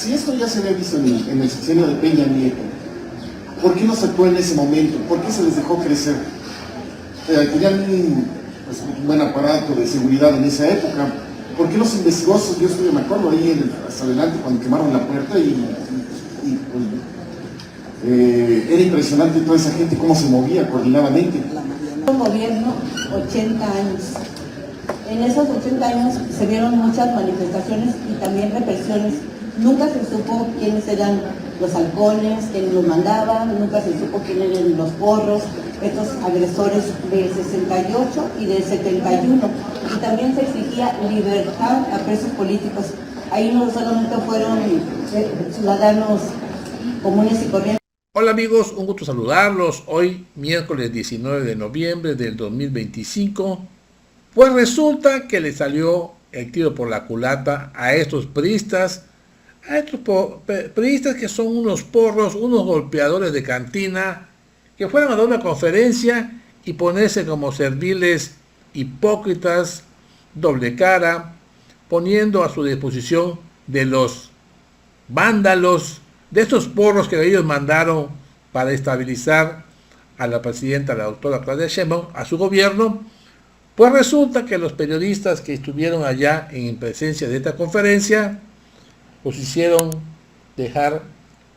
Si esto ya se había visto en el sexenio de Peña Nieto, ¿por qué no se actuó en ese momento? ¿Por qué se les dejó crecer? Tenían un buen aparato de seguridad en esa época. ¿Por qué no se investigó? Yo estuve, me acuerdo, ahí hasta adelante cuando quemaron la puerta era impresionante toda esa gente cómo se movía coordinadamente. Un gobierno, 80 años. En esos 80 años se vieron muchas manifestaciones y también represiones. Nunca se supo quiénes eran los halcones, quiénes los mandaban, nunca se supo quiénes eran los porros, estos agresores del 68 y del 71. Y también se exigía libertad a presos políticos. Ahí no solamente fueron ciudadanos comunes y corrientes. Hola amigos, un gusto saludarlos. Hoy, miércoles 19 de noviembre del 2025, pues resulta que le salió el tiro por la culata a estos priistas, priistas que son unos porros, unos golpeadores de cantina, que fueron a dar una conferencia y ponerse como serviles hipócritas, doble cara, poniendo a su disposición de los vándalos, de estos porros que ellos mandaron para estabilizar a la presidenta, la doctora Claudia Sheinbaum, a su gobierno. Pues resulta que los periodistas que estuvieron allá en presencia de esta conferencia, los hicieron dejar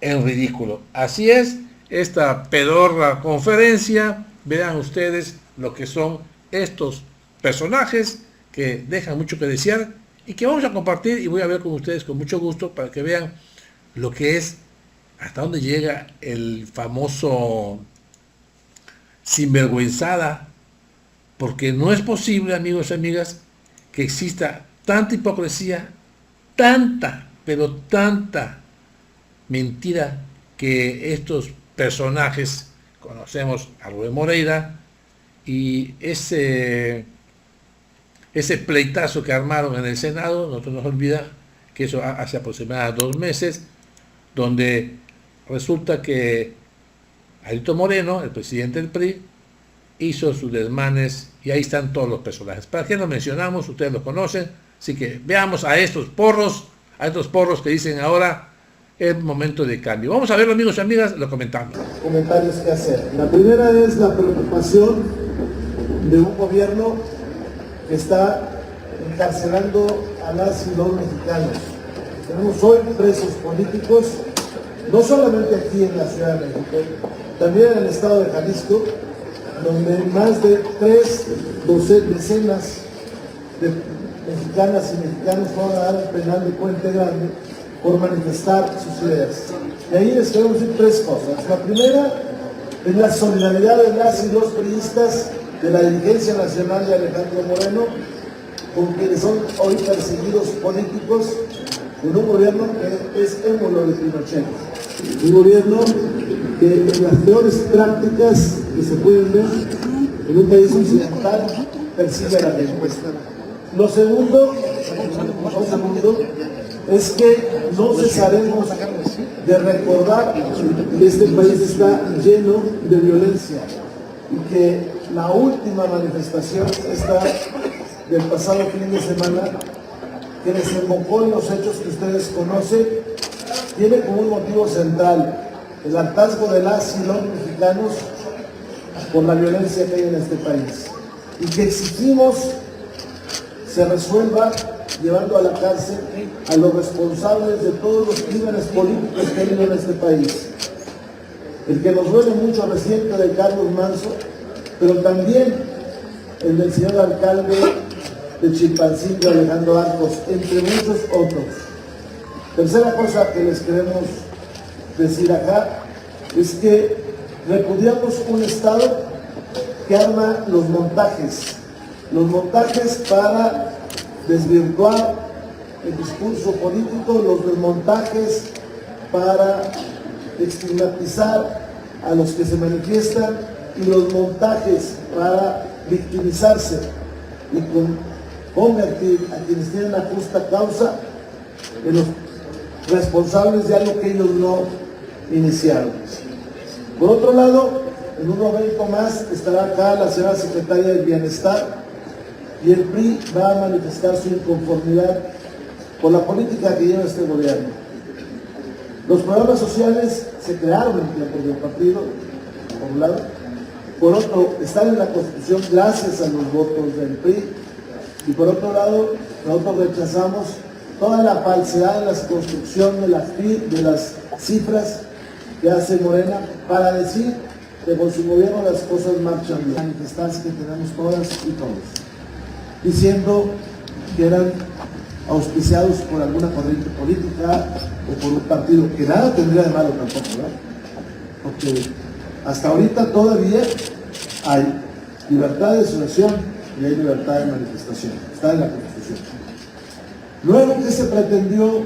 en ridículo. Así es, esta pedorra conferencia, vean ustedes lo que son estos personajes que dejan mucho que desear y que vamos a compartir y voy a ver con ustedes con mucho gusto para que vean lo que es, hasta dónde llega el famoso sinvergüenzada, porque no es posible, amigos y amigas, que exista tanta hipocresía, tanta, pero tanta mentira que estos personajes, conocemos a Rubén Moreira, y ese pleitazo que armaron en el Senado, no se nos olvida que eso hace aproximadamente 2 meses, donde resulta que Alito Moreno, el presidente del PRI, hizo sus desmanes y ahí están todos los personajes. ¿Para qué los mencionamos? Ustedes los conocen, así que veamos a estos porros que dicen ahora es momento de cambio. Vamos a verlo, amigos y amigas, lo comentamos. Comentarios que hacer. La primera es la preocupación de un gobierno que está encarcelando a las y los mexicanos. Tenemos hoy presos políticos, no solamente aquí en la Ciudad de México, también en el estado de Jalisco, donde más de 3 decenas de mexicanas y mexicanos fueron a dar el penal de Puente Grande por manifestar sus ideas. Y ahí les queremos decir 3 cosas. La primera es la solidaridad de las y los priistas de la dirigencia nacional de Alejandro Moreno, con quienes son hoy perseguidos políticos en un gobierno que es émulo de Pinochet. Un gobierno que en las peores prácticas que se pueden ver en un país occidental persigue a la gente. Lo segundo es que no cesaremos de recordar que este país está lleno de violencia y que la última manifestación del pasado fin de semana, que desembocó en los hechos que ustedes conocen, tiene como un motivo central el hartazgo de las y los mexicanos por la violencia que hay en este país y que exigimos se resuelva llevando a la cárcel a los responsables de todos los crímenes políticos que hay en este país. El que nos duele mucho reciente de Carlos Manso, pero también el del señor alcalde de Chilpancingo, Alejandro Arcos, entre muchos otros. Tercera cosa que les queremos decir acá es que repudiamos un Estado que arma los montajes para desvirtuar el discurso político, los desmontajes para estigmatizar a los que se manifiestan y los montajes para victimizarse y convertir a quienes tienen la justa causa en los responsables de algo que ellos no iniciaron. Por otro lado, en un momento más estará acá la señora secretaria del Bienestar y el PRI va a manifestar su inconformidad por la política que lleva este gobierno. Los programas sociales se crearon en tiempos del partido, por un lado. Por otro, están en la Constitución gracias a los votos del PRI. Y por otro lado, nosotros rechazamos toda la falsedad de la construcción de las cifras que hace Morena para decir que con su gobierno las cosas marchan bien. Manifestaciones que tenemos todas y todos, diciendo que eran auspiciados por alguna corriente política o por un partido, que nada tendría de malo tampoco, ¿verdad? Porque hasta ahorita todavía hay libertad de asociación y hay libertad de manifestación, está en la Constitución. Luego, ¿qué se pretendió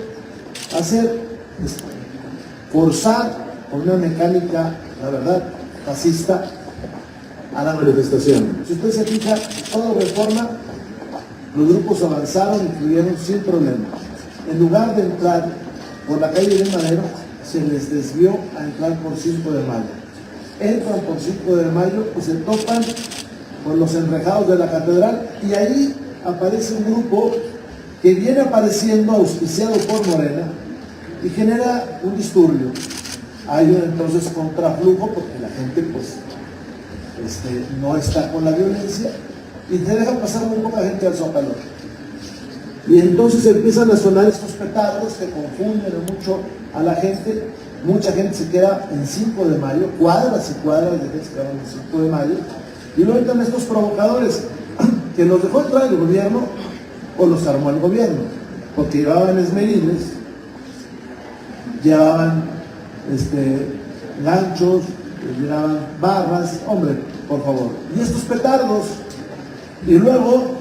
hacer? Es forzar con una mecánica, la verdad, fascista, a la manifestación. Si usted se fija, toda reforma, los grupos avanzaron y fluyeron sin problema. En lugar de entrar por la calle de Madero, se les desvió a entrar por 5 de mayo. Entran por 5 de mayo y se topan con los enrejados de la catedral, y ahí aparece un grupo que viene apareciendo auspiciado por Morena y genera un disturbio. Hay entonces contraflujo porque la gente pues no está con la violencia y se deja pasar muy poca gente al Zócalo. Y entonces empiezan a sonar estos petardos que confunden mucho a la gente. Mucha gente se queda en 5 de mayo, cuadras y cuadras de gente se quedan en 5 de mayo. Y luego entran estos provocadores que los dejó entrar el gobierno o los armó el gobierno, porque llevaban esmerines, llevaban ganchos, llevaban barras, hombre, por favor. Y estos petardos, y luego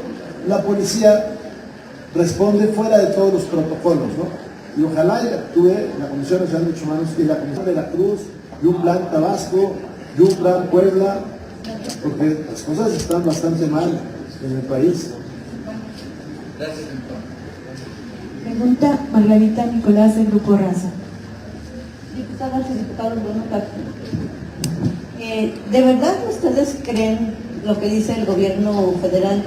la policía responde fuera de todos los protocolos, ¿no? Y ojalá actúe la Comisión Nacional de Derechos Humanos y la Comisión de la Cruz, y un plan Tabasco, y un plan Puebla, porque las cosas están bastante mal en el país. Gracias, Pregunta Margarita Nicolás del Grupo Raza. Diputadas y diputados, buenas tardes. ¿De verdad ustedes creen lo que dice el gobierno federal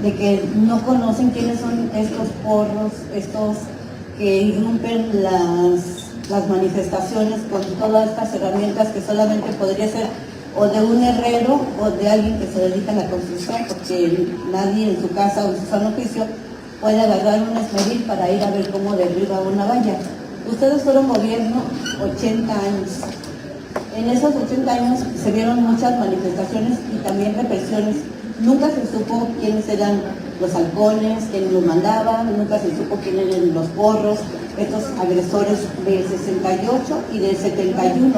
de que no conocen quiénes son estos porros, estos que irrumpen las manifestaciones con todas estas herramientas que solamente podría ser o de un herrero o de alguien que se dedica a la construcción, porque nadie en su casa o en su sano juicio puede agarrar un esmeril para ir a ver cómo derriba una valla? Ustedes fueron gobierno 80 años. En esos 80 años se vieron muchas manifestaciones y también represiones. Nunca se supo quiénes eran los halcones, quiénes los mandaban, nunca se supo quiénes eran los porros, estos agresores del 68 y del 71.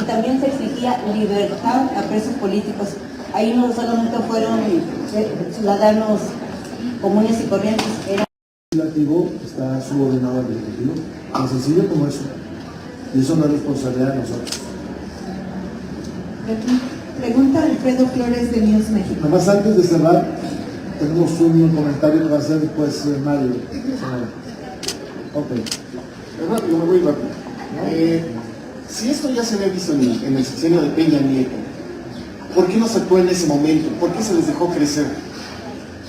Y también se exigía libertad a presos políticos. Ahí no solamente fueron ciudadanos comunes y corrientes, eran... El legislativo está subordinado al ejecutivo, tan sencillo como eso. Y eso no es responsabilidad de nosotros. Pregunta Alfredo Flores de News México. Nada más antes de cerrar, tenemos un comentario que va a hacer después Mario. Ok. Rápido, me voy rápido. Si esto ya se había visto en el sexenio de Peña Nieto, ¿por qué no se actuó en ese momento? ¿Por qué se les dejó crecer?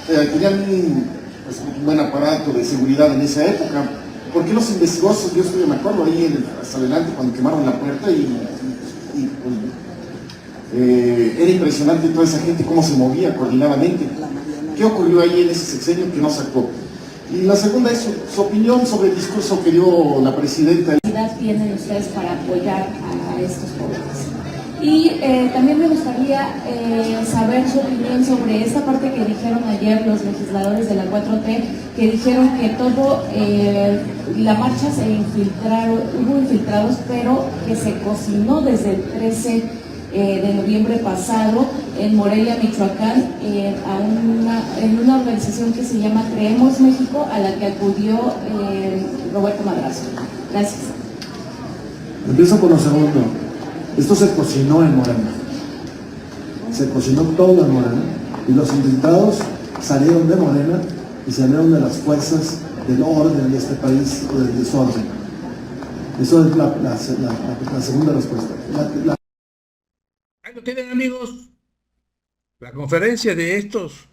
Tenían un buen aparato de seguridad en esa época. ¿Por qué los investigó? Yo estoy, me acuerdo ahí hasta adelante cuando quemaron la puerta era impresionante toda esa gente cómo se movía coordinadamente. ¿Qué ocurrió ahí en ese sexenio que no se actuó? Y la segunda es su opinión sobre el discurso que dio la presidenta. ¿Qué capacidad tienen ustedes para apoyar a estos jóvenes? Y también me gustaría saber su opinión sobre esta parte que dijeron ayer los legisladores de la 4T, que dijeron que todo, la marcha se infiltraron, hubo infiltrados, pero que se cocinó desde el 13 de noviembre pasado en Morelia, Michoacán, en una organización que se llama Creemos México, a la que acudió Roberto Madrazo. Gracias. Empiezo por lo segundo. Esto se cocinó en Morena. Se cocinó todo en Morena. Y los infiltrados salieron de Morena y salieron de las fuerzas del orden de este país o del desorden. Eso es la segunda respuesta. Ahí lo tienen, amigos. La conferencia de estos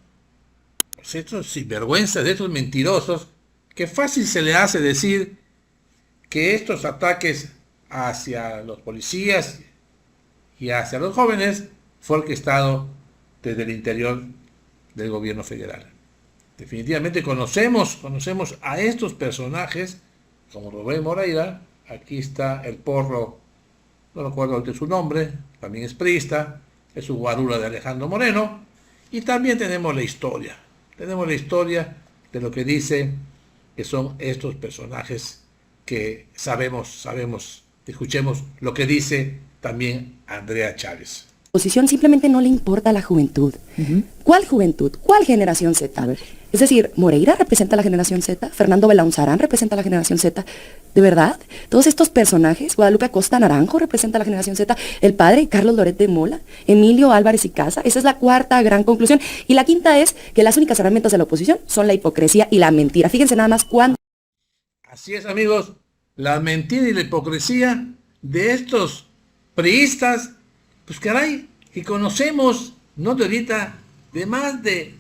sinvergüenzas, de estos mentirosos, que fácil se le hace decir que estos ataques hacia los policías y hacia los jóvenes fue orquestado desde el interior del gobierno federal. Definitivamente conocemos a estos personajes, como Rubén Moreira. Aquí está el porro, no recuerdo de su nombre, también es priista, es su guarura de Alejandro Moreno, y también tenemos la historia de lo que dice que son estos personajes que sabemos, escuchemos lo que dice también Andrea Chávez. Oposición simplemente no le importa a la juventud. ¿Cuál juventud? ¿Cuál generación Z? Es decir, Moreira representa a la generación Z, Fernando Belaunzarán representa a la generación Z. ¿De verdad? Todos estos personajes, Guadalupe Acosta Naranjo representa a la generación Z, el padre Carlos Loret de Mola, Emilio Álvarez y Casa. Esa es la cuarta gran conclusión. Y la quinta es que las únicas herramientas de la oposición son la hipocresía y la mentira. Fíjense nada más cuándo. Así es, amigos, la mentira y la hipocresía de estos priistas, pues caray, que conocemos, no de ahorita, de más de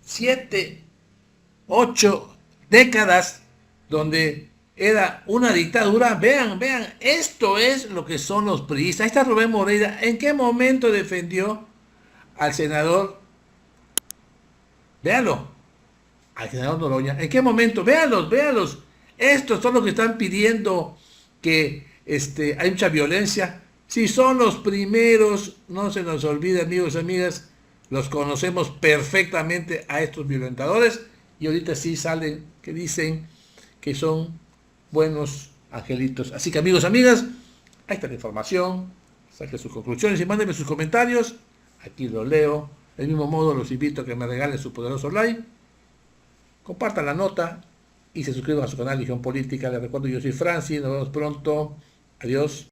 7, 8 décadas, donde era una dictadura. Vean, esto es lo que son los priistas. Ahí está Rubén Moreira. ¿En qué momento defendió al senador? Véanlo, al senador Noroña. ¿En qué momento? Véanlos. Estos son los que están pidiendo que hay mucha violencia. Si son los primeros, no se nos olvide, amigos y amigas, los conocemos perfectamente a estos violentadores, y ahorita sí salen que dicen que son buenos angelitos. Así que, amigos y amigas, ahí está la información, saquen sus conclusiones y mándenme sus comentarios, aquí los leo. Del mismo modo los invito a que me regalen su poderoso like, compartan la nota y se suscriban a su canal Legión Política. Les recuerdo, yo soy Francis, nos vemos pronto, adiós.